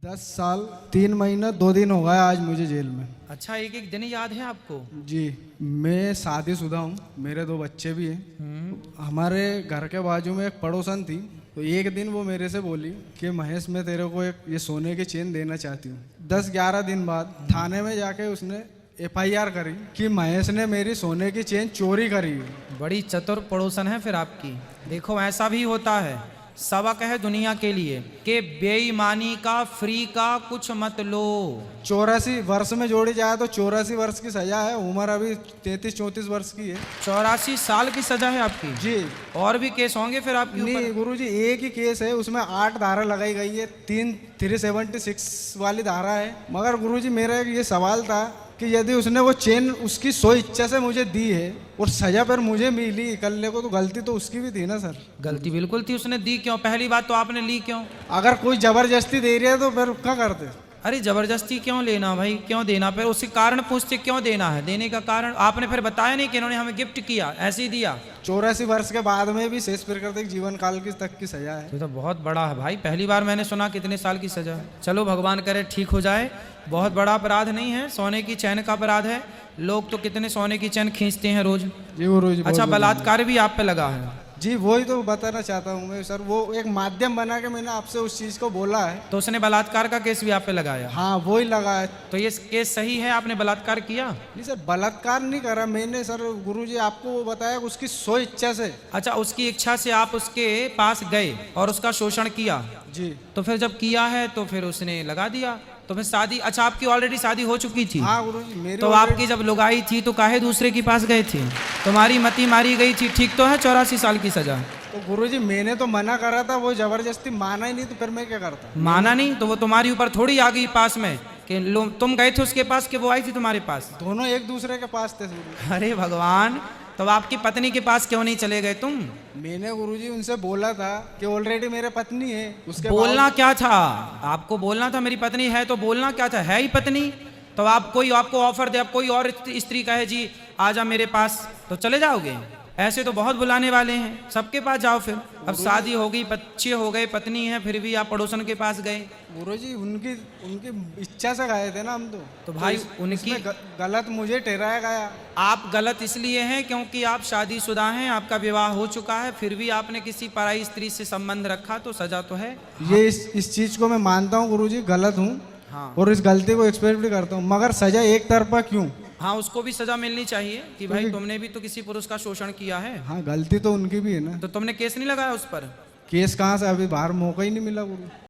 10 साल 3 महीना 2 दिन हो गया आज मुझे जेल में। अच्छा, एक एक दिन याद है आपको? जी, मैं शादीशुदा हूँ, मेरे 2 बच्चे भी हैं। हमारे घर के बाजू में एक पड़ोसन थी, तो एक दिन वो मेरे से बोली कि महेश मैं तेरे को एक ये सोने की चेन देना चाहती हूँ। 10-11 दिन बाद थाने में जाके उसने FIR करी कि महेश ने मेरी सोने की चेन चोरी करी है। बड़ी चतुर पड़ोसन है फिर आपकी। देखो ऐसा भी होता है, सबक है दुनिया के लिए कि बेईमानी का फ्री का कुछ मत लो। 84 वर्ष में जोड़ी जाए तो 84 वर्ष की सजा है, उम्र अभी 33-34 वर्ष की है। 84 साल की सजा है आपकी? जी। और भी केस होंगे फिर आपके ऊपर? नहीं गुरुजी, एक ही केस है, उसमें 8 धारा लगाई गई है, 376 वाली धारा है। मगर गुरुजी मेरा एक ये सवाल था कि यदि उसने वो चेन उसकी सो इच्छा से मुझे दी है और सजा पर मुझे मिली इकल्ले को, तो गलती तो उसकी भी थी ना सर। गलती बिल्कुल थी, उसने दी क्यों? पहली बात तो आपने ली क्यों? अगर कोई जबरदस्ती दे रही है तो फिर क्या करते? अरे जबरदस्ती क्यों लेना भाई, क्यों देना? फिर उसके कारण पूछते क्यों देना है, देने का कारण आपने फिर बताया नहीं कि इन्होंने हमें गिफ्ट किया, ऐसे ही दिया। 84 वर्ष के बाद में भी शेष प्राकृतिक जीवन काल की तक की सजा है। ये तो बहुत बड़ा है भाई, पहली बार मैंने सुना कितने साल की सजा। चलो भगवान करे ठीक हो जाए। बहुत बड़ा अपराध नहीं है, सोने की चैन का अपराध है। लोग तो कितने सोने की चैन खींचते हैं रोज। जी गुरुजी। अच्छा, बलात्कार भी आप पे लगा है? जी वही तो बताना चाहता हूँ मैं सर, वो एक माध्यम बना के मैंने आपसे उस चीज को बोला है। तो उसने बलात्कार का केस भी आप पे लगाया? हाँ वही लगा है। तो ये केस सही है, आपने बलात्कार किया? नहीं सर, बलात्कार नहीं करा मैंने सर, गुरुजी आपको वो बताया उसकी सो इच्छा से। अच्छा, उसकी इच्छा से आप उसके पास गए और उसका शोषण किया? जी। तो फिर जब किया है तो फिर उसने लगा दिया, तो फिर शादी? अच्छा, आपकी ऑलरेडी शादी हो चुकी थी? हाँ गुरुजी मेरी। तो आपकी जब लुगाई थी तो काहे दूसरे के पास गए थे? तुम्हारी मती मारी गई थी, ठीक तो है? 84 साल की सजा। तो गुरुजी मैंने तो मना करा था, वो जबरदस्ती माना ही नहीं, तो फिर मैं क्या करता? माना नहीं तो वो तुम्हारी ऊपर थोड़ी आ गई पास में कि तुम गए थे उसके पास कि वो आई थी तुम्हारे पास? दोनों एक दूसरे के पास थे गुरुजी। अरे भगवान, तो आपकी पत्नी के पास क्यों नहीं चले गए तुम? मैंने गुरुजी उनसे बोला था कि ऑलरेडी मेरे पत्नी है। उसके बोलना क्या था आपको? बोलना था मेरी पत्नी है, तो बोलना क्या था? है ही पत्नी। तो आप कोई आपको ऑफर दे, अब कोई और स्त्री कहे जी आजा मेरे पास, तो चले जाओगे? ऐसे तो बहुत बुलाने वाले हैं, सबके पास जाओ फिर। अब शादी हो गई, बच्चे हो गए, पत्नी है, फिर भी आप पड़ोसन के पास गए? गुरुजी उनकी इच्छा से गए थे ना हम तो भाई उनकी गलत मुझे ठहराया गया। आप गलत इसलिए हैं क्योंकि आप शादीशुदा हैं, आपका विवाह हो चुका है, फिर भी आपने किसी पराई स्त्री से संबंध रखा, तो सजा तो है। ये इस चीज को मैं मानता हूँ गुरुजी, गलत हूँ। हाँ। और इस गलती को एक्सपेक्ट भी करता हूँ, मगर सजा एक तरफा क्यों? हाँ, उसको भी सजा मिलनी चाहिए कि भाई तुमने भी तो किसी पुरुष का शोषण किया है। हाँ गलती तो उनकी भी है ना। तो तुमने केस नहीं लगाया उस पर? केस कहाँ से, अभी बाहर मौका ही नहीं मिला गुरु।